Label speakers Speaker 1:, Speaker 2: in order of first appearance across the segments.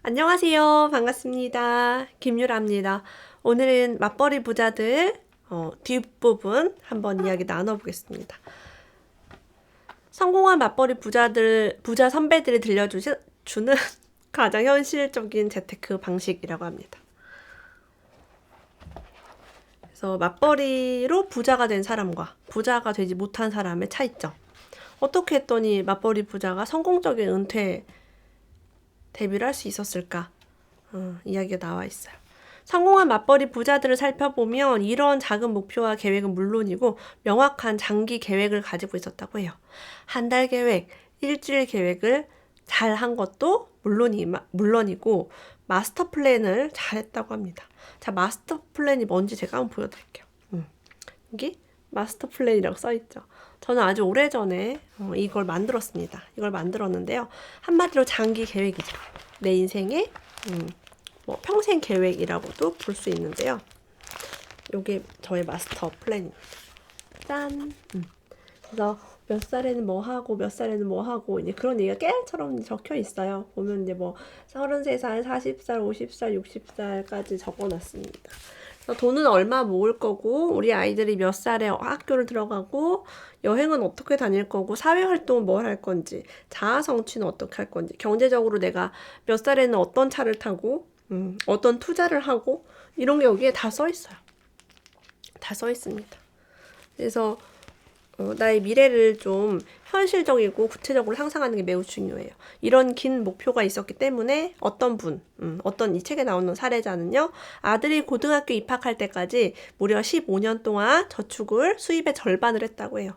Speaker 1: 안녕하세요. 반갑습니다. 김유라입니다. 오늘은 맞벌이 부자들 뒷부분 한번 이야기 나눠보겠습니다. 성공한 맞벌이 부자 선배들이 주는 가장 현실적인 재테크 방식이라고 합니다. 그래서 맞벌이로 부자가 된 사람과 부자가 되지 못한 사람의 차이점. 어떻게 했더니 맞벌이 부자가 성공적인 은퇴 데뷔를 할 수 있었을까? 이야기가 나와 있어요. 성공한 맞벌이 부자들을 살펴보면 이런 작은 목표와 계획은 물론이고 명확한 장기 계획을 가지고 있었다고 해요. 한 달 계획, 일주일 계획을 잘 한 것도 물론이고 마스터 플랜을 잘 했다고 합니다. 자, 마스터 플랜이 뭔지 제가 한번 보여드릴게요. 여기 마스터 플랜이라고 써있죠. 저는 아주 오래전에 이걸 만들었습니다. 이걸 만들었는데요. 한마디로 장기 계획이죠. 내 인생의 평생 계획이라고도 볼 수 있는데요. 이게 저의 마스터 플랜입니다. 짠! 그래서 몇 살에는 뭐 하고 몇 살에는 뭐 하고 이제 그런 얘기가 깨알처럼 적혀 있어요. 보면 이제 뭐 33살, 40살, 50살, 60살까지 적어놨습니다. 돈은 얼마 모을 거고 우리 아이들이 몇 살에 학교를 들어가고 여행은 어떻게 다닐 거고 사회활동은 뭘 할 건지 자아성취는 어떻게 할 건지 경제적으로 내가 몇 살에는 어떤 차를 타고 어떤 투자를 하고 이런 게 여기에 다 써 있어요. 다 써 있습니다. 그래서 나의 미래를 좀 현실적이고 구체적으로 상상하는 게 매우 중요해요. 이런 긴 목표가 있었기 때문에 어떤 이 책에 나오는 사례자는요, 아들이 고등학교 입학할 때까지 무려 15년 동안 저축을 수입의 절반을 했다고 해요.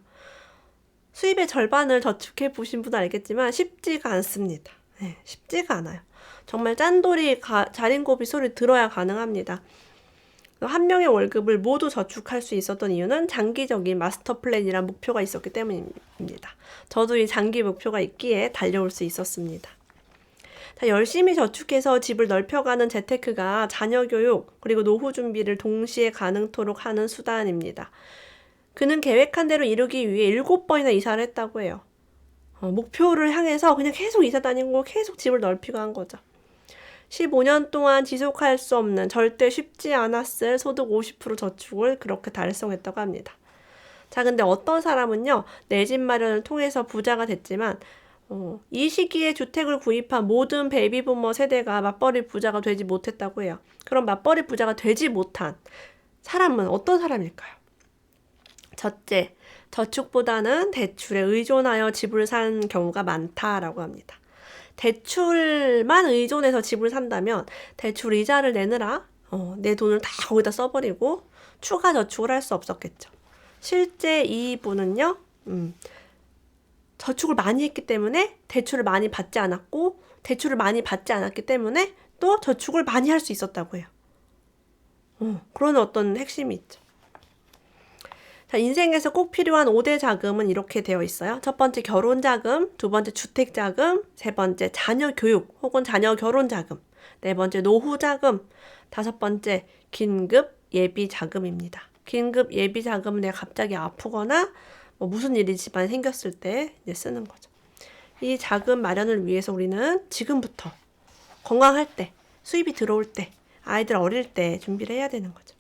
Speaker 1: 수입의 절반을 저축해 보신 분은 알겠지만 쉽지가 않습니다. 네, 쉽지가 않아요. 정말 짠돌이 자린고비 소리 들어야 가능합니다. 한 명의 월급을 모두 저축할 수 있었던 이유는 장기적인 마스터 플랜이란 목표가 있었기 때문입니다. 저도 이 장기 목표가 있기에 달려올 수 있었습니다. 자, 열심히 저축해서 집을 넓혀가는 재테크가 자녀 교육 그리고 노후 준비를 동시에 가능토록 하는 수단입니다. 그는 계획한 대로 이루기 위해 7번이나 이사를 했다고 해요. 목표를 향해서 그냥 계속 이사 다니고 계속 집을 넓히고 한 거죠. 15년 동안 지속할 수 없는 절대 쉽지 않았을 소득 50% 저축을 그렇게 달성했다고 합니다. 자, 근데 어떤 사람은요, 내 집 마련을 통해서 부자가 됐지만, 이 시기에 주택을 구입한 모든 베이비부머 세대가 맞벌이 부자가 되지 못했다고 해요. 그럼 맞벌이 부자가 되지 못한 사람은 어떤 사람일까요? 첫째, 저축보다는 대출에 의존하여 집을 산 경우가 많다라고 합니다. 대출만 의존해서 집을 산다면 대출 이자를 내느라 내 돈을 다 거기다 써버리고 추가 저축을 할 수 없었겠죠. 실제 이분은요, 저축을 많이 했기 때문에 대출을 많이 받지 않았고 대출을 많이 받지 않았기 때문에 또 저축을 많이 할 수 있었다고 해요. 그런 어떤 핵심이 있죠. 자, 인생에서 꼭 필요한 5대 자금은 이렇게 되어 있어요. 첫 번째 결혼 자금, 두 번째 주택 자금, 세 번째 자녀 교육 혹은 자녀 결혼 자금, 네 번째 노후 자금, 다섯 번째 긴급 예비 자금입니다. 긴급 예비 자금은 내가 갑자기 아프거나 무슨 일이 집안에 생겼을 때 이제 쓰는 거죠. 이 자금 마련을 위해서 우리는 지금부터 건강할 때, 수입이 들어올 때, 아이들 어릴 때 준비를 해야 되는 거죠.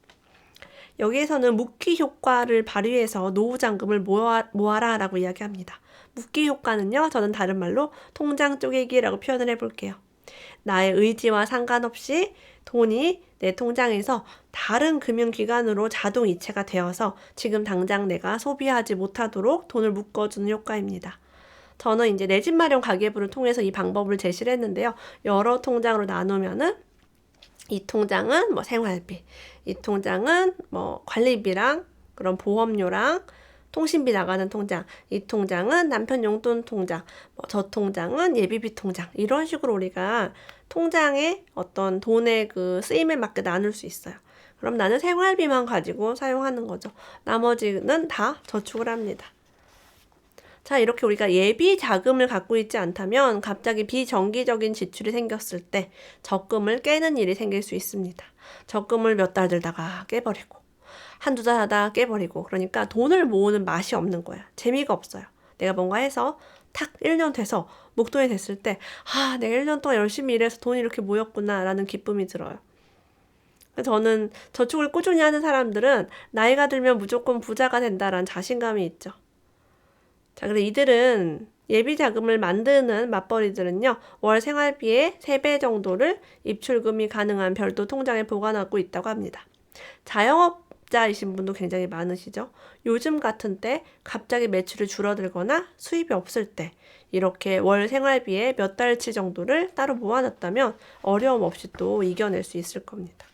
Speaker 1: 여기에서는 묶기 효과를 발휘해서 노후 잔금을 모아라 라고 이야기합니다. 묶기 효과는요, 저는 다른 말로 통장 쪼개기라고 표현을 해볼게요. 나의 의지와 상관없이 돈이 내 통장에서 다른 금융기관으로 자동 이체가 되어서 지금 당장 내가 소비하지 못하도록 돈을 묶어주는 효과입니다. 저는 이제 내 집 마련 가계부를 통해서 이 방법을 제시를 했는데요. 여러 통장으로 나누면은 이 통장은 생활비, 이 통장은 관리비랑 그런 보험료랑 통신비 나가는 통장, 이 통장은 남편 용돈 통장, 저 통장은 예비비 통장, 이런 식으로 우리가 통장의 어떤 돈의 그 쓰임에 맞게 나눌 수 있어요. 그럼 나는 생활비만 가지고 사용하는 거죠. 나머지는 다 저축을 합니다. 자, 이렇게 우리가 예비 자금을 갖고 있지 않다면 갑자기 비정기적인 지출이 생겼을 때 적금을 깨는 일이 생길 수 있습니다. 적금을 몇 달 들다가 깨버리고 한두 달 하다 깨버리고 그러니까 돈을 모으는 맛이 없는 거야. 재미가 없어요. 내가 뭔가 해서 탁 1년 돼서 목돈이 됐을 때, 내가 1년 동안 열심히 일해서 돈이 이렇게 모였구나 라는 기쁨이 들어요. 저는 저축을 꾸준히 하는 사람들은 나이가 들면 무조건 부자가 된다라는 자신감이 있죠. 자, 그래서 이들은 예비 자금을 만드는 맞벌이들은요, 월 생활비의 3배 정도를 입출금이 가능한 별도 통장에 보관하고 있다고 합니다. 자영업자이신 분도 굉장히 많으시죠. 요즘 같은 때 갑자기 매출이 줄어들거나 수입이 없을 때 이렇게 월 생활비의 몇 달치 정도를 따로 모아놨다면 어려움 없이 또 이겨낼 수 있을 겁니다.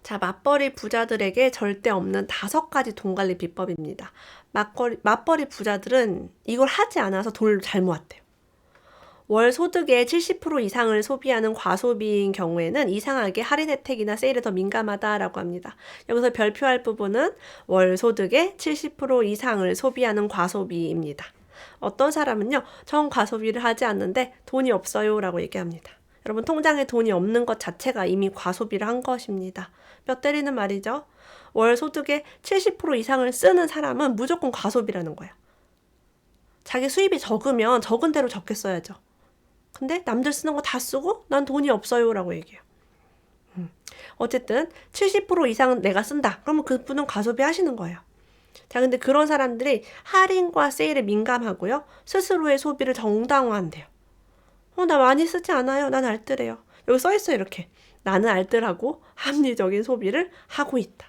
Speaker 1: 자, 맞벌이 부자들에게 절대 없는 5가지 돈 관리 비법입니다. 맞벌이 부자들은 이걸 하지 않아서 돈을 잘 모았대요. 월 소득의 70% 이상을 소비하는 과소비인 경우에는 이상하게 할인 혜택이나 세일에 더 민감하다라고 합니다. 여기서 별표할 부분은 월 소득의 70% 이상을 소비하는 과소비입니다. 어떤 사람은요, 전 과소비를 하지 않는데 돈이 없어요 라고 얘기합니다. 여러분, 통장에 돈이 없는 것 자체가 이미 과소비를 한 것입니다. 뼈 때리는 말이죠. 월 소득의 70% 이상을 쓰는 사람은 무조건 과소비라는 거예요. 자기 수입이 적으면 적은 대로 적게 써야죠. 근데 남들 쓰는 거 다 쓰고 난 돈이 없어요 라고 얘기해요. 어쨌든 70% 이상은 내가 쓴다. 그러면 그분은 과소비 하시는 거예요. 자, 근데 그런 사람들이 할인과 세일에 민감하고요. 스스로의 소비를 정당화한대요. 나 많이 쓰지 않아요. 난 알뜰해요. 여기 써있어요, 이렇게. 나는 알뜰하고 합리적인 소비를 하고 있다.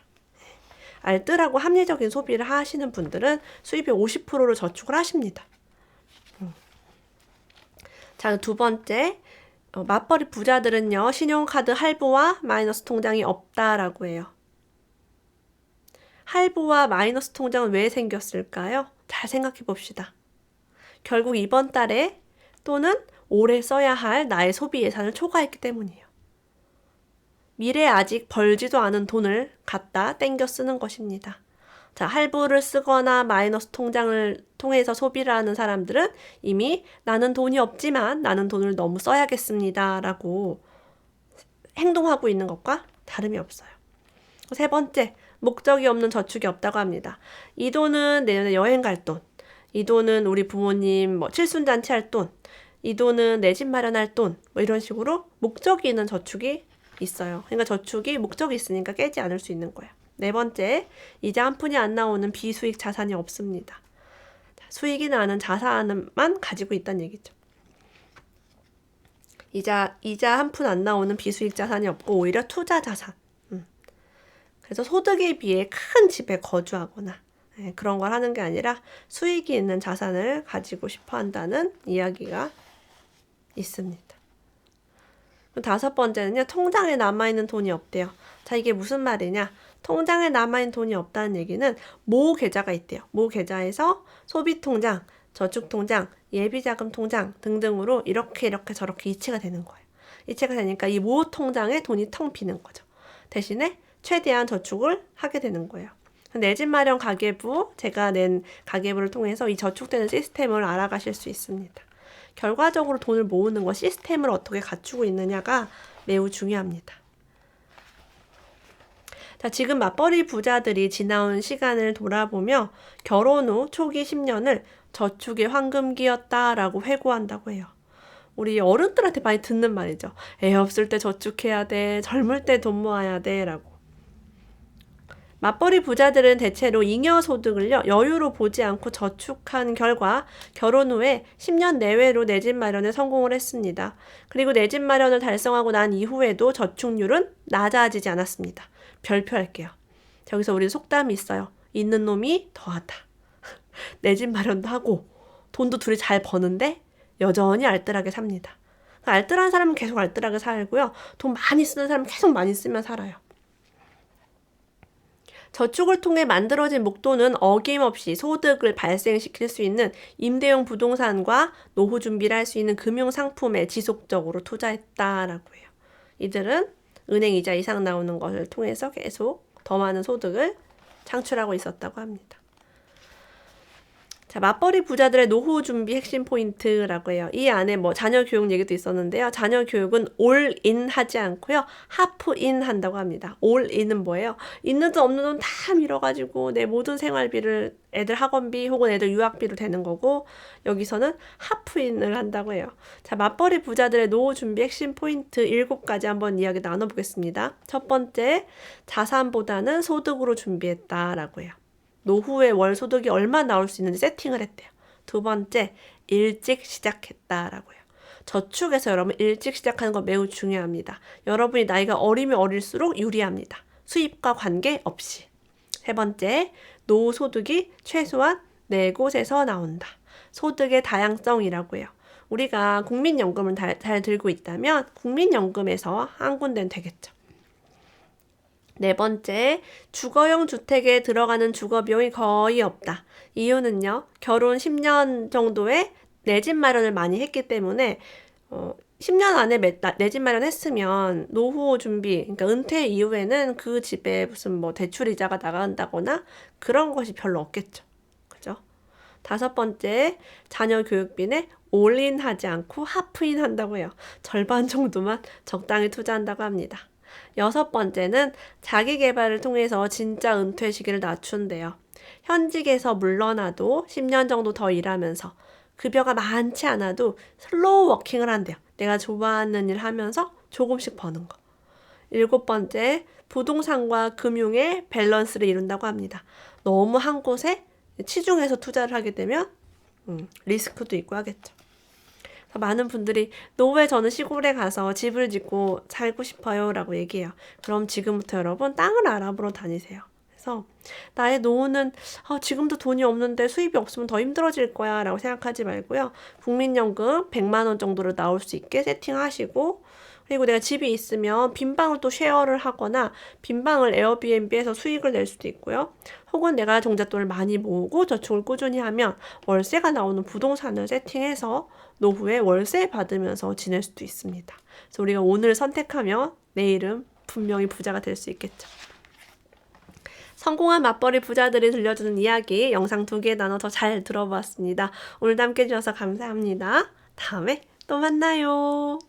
Speaker 1: 알뜰하고 합리적인 소비를 하시는 분들은 수입의 50%를 저축을 하십니다. 자, 2번째. 맞벌이 부자들은요, 신용카드 할부와 마이너스 통장이 없다라고 해요. 할부와 마이너스 통장은 왜 생겼을까요? 잘 생각해 봅시다. 결국 이번 달에 또는 올해 써야 할 나의 소비 예산을 초과했기 때문이에요. 미래에 아직 벌지도 않은 돈을 갖다 땡겨 쓰는 것입니다. 자, 할부를 쓰거나 마이너스 통장을 통해서 소비를 하는 사람들은 이미 나는 돈이 없지만 나는 돈을 너무 써야겠습니다 라고 행동하고 있는 것과 다름이 없어요. 3번째, 목적이 없는 저축이 없다고 합니다. 이 돈은 내년에 여행 갈 돈, 이 돈은 우리 부모님 칠순잔치 할 돈, 이 돈은 내 집 마련할 돈, 이런 식으로 목적이 있는 저축이 있어요. 그러니까 저축이 목적이 있으니까 깨지 않을 수 있는 거예요. 4번째, 이자 한 푼이 안 나오는 비수익 자산이 없습니다. 수익이 나는 자산만 가지고 있다는 얘기죠. 이자 한 푼 안 나오는 비수익 자산이 없고 오히려 투자 자산. 그래서 소득에 비해 큰 집에 거주하거나 그런 걸 하는 게 아니라 수익이 있는 자산을 가지고 싶어 한다는 이야기가 있습니다. 5번째는요, 통장에 남아있는 돈이 없대요. 자, 이게 무슨 말이냐? 통장에 남아있는 돈이 없다는 얘기는 모 계좌가 있대요. 모 계좌에서 소비통장, 저축통장, 예비자금통장 등등으로 이렇게 저렇게 이체가 되는 거예요. 이체가 되니까 이 모 통장에 돈이 텅 비는 거죠. 대신에 최대한 저축을 하게 되는 거예요. 내 집 마련 가계부, 제가 낸 가계부를 통해서 이 저축되는 시스템을 알아가실 수 있습니다. 결과적으로 돈을 모으는 것, 시스템을 어떻게 갖추고 있느냐가 매우 중요합니다. 자, 지금 맞벌이 부자들이 지나온 시간을 돌아보며 결혼 후 초기 10년을 저축의 황금기였다라고 회고한다고 해요. 우리 어른들한테 많이 듣는 말이죠. 애 없을 때 저축해야 돼. 젊을 때 돈 모아야 돼. 라고. 맞벌이 부자들은 대체로 잉여 소득을요, 여유로 보지 않고 저축한 결과 결혼 후에 10년 내외로 내 집 마련에 성공을 했습니다. 그리고 내 집 마련을 달성하고 난 이후에도 저축률은 낮아지지 않았습니다. 별표할게요. 저기서 우리 속담이 있어요. 있는 놈이 더하다. 내 집 마련도 하고 돈도 둘이 잘 버는데 여전히 알뜰하게 삽니다. 알뜰한 사람은 계속 알뜰하게 살고요. 돈 많이 쓰는 사람은 계속 많이 쓰며 살아요. 저축을 통해 만들어진 목돈은 어김없이 소득을 발생시킬 수 있는 임대용 부동산과 노후 준비를 할 수 있는 금융상품에 지속적으로 투자했다라고 해요. 이들은 은행 이자 이상 나오는 것을 통해서 계속 더 많은 소득을 창출하고 있었다고 합니다. 자, 맞벌이 부자들의 노후 준비 핵심 포인트라고 해요. 이 안에 뭐 자녀 교육 얘기도 있었는데요. 자녀 교육은 올인 하지 않고요. 하프인 한다고 합니다. 올인은 뭐예요? 있는 돈 없는 돈 다 밀어가지고 내 모든 생활비를 애들 학원비 혹은 애들 유학비로 되는 거고, 여기서는 하프인을 한다고 해요. 자, 맞벌이 부자들의 노후 준비 핵심 포인트 7가지 한번 이야기 나눠보겠습니다. 첫 번째, 자산보다는 소득으로 준비했다라고 해요. 노후에 월 소득이 얼마 나올 수 있는지 세팅을 했대요. 두 번째, 일찍 시작했다라고 해요. 저축에서 여러분 일찍 시작하는 거 매우 중요합니다. 여러분이 나이가 어리면 어릴수록 유리합니다. 수입과 관계없이. 세 번째, 노후 소득이 최소한 4곳에서 나온다. 소득의 다양성이라고 해요. 우리가 국민연금을 잘 들고 있다면 국민연금에서 한 군데는 되겠죠. 네 번째, 주거용 주택에 들어가는 주거비용이 거의 없다. 이유는요, 결혼 10년 정도에 내 집 마련을 많이 했기 때문에 10년 안에 내 집 마련했으면 노후 준비, 그러니까 은퇴 이후에는 그 집에 무슨 뭐 대출 이자가 나간다거나 그런 것이 별로 없겠죠. 그죠? 다섯 번째, 자녀 교육비는 올인 하지 않고 하프인 한다고 해요. 절반 정도만 적당히 투자한다고 합니다. 여섯 번째는 자기 개발을 통해서 진짜 은퇴 시기를 낮춘대요. 현직에서 물러나도 10년 정도 더 일하면서 급여가 많지 않아도 슬로우 워킹을 한대요. 내가 좋아하는 일 하면서 조금씩 버는 거. 일곱 번째, 부동산과 금융의 밸런스를 이룬다고 합니다. 너무 한 곳에 치중해서 투자를 하게 되면 리스크도 있고 하겠죠. 많은 분들이 노후에 저는 시골에 가서 집을 짓고 살고 싶어요 라고 얘기해요. 그럼 지금부터 여러분 땅을 알아보러 다니세요. 그래서 나의 노후는 지금도 돈이 없는데 수입이 없으면 더 힘들어질 거야 라고 생각하지 말고요. 국민연금 100만 원 정도로 나올 수 있게 세팅하시고, 그리고 내가 집이 있으면 빈방을 또 쉐어를 하거나 빈방을 에어비앤비에서 수익을 낼 수도 있고요. 혹은 내가 종잣돈을 많이 모으고 저축을 꾸준히 하면 월세가 나오는 부동산을 세팅해서 노후에 월세 받으면서 지낼 수도 있습니다. 그래서 우리가 오늘 선택하면 내일은 분명히 부자가 될 수 있겠죠. 성공한 맞벌이 부자들이 들려주는 이야기 영상 2개 나눠서 잘 들어봤습니다. 오늘도 함께 해주셔서 감사합니다. 다음에 또 만나요.